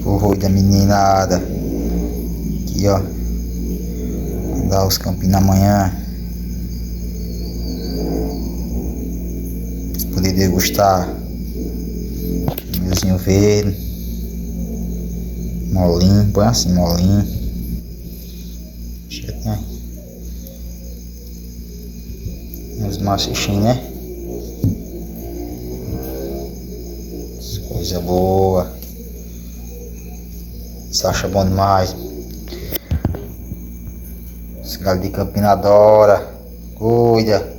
Oi da meninada. Aqui, ó. Andar os campinhos amanhã. Poder degustar milhozinho verde. Molinho, põe assim, molinho. Chega. Uns macichinhos, né? Coisa boa. Você acha bom demais. Esse galho de Campina adora. Cuida.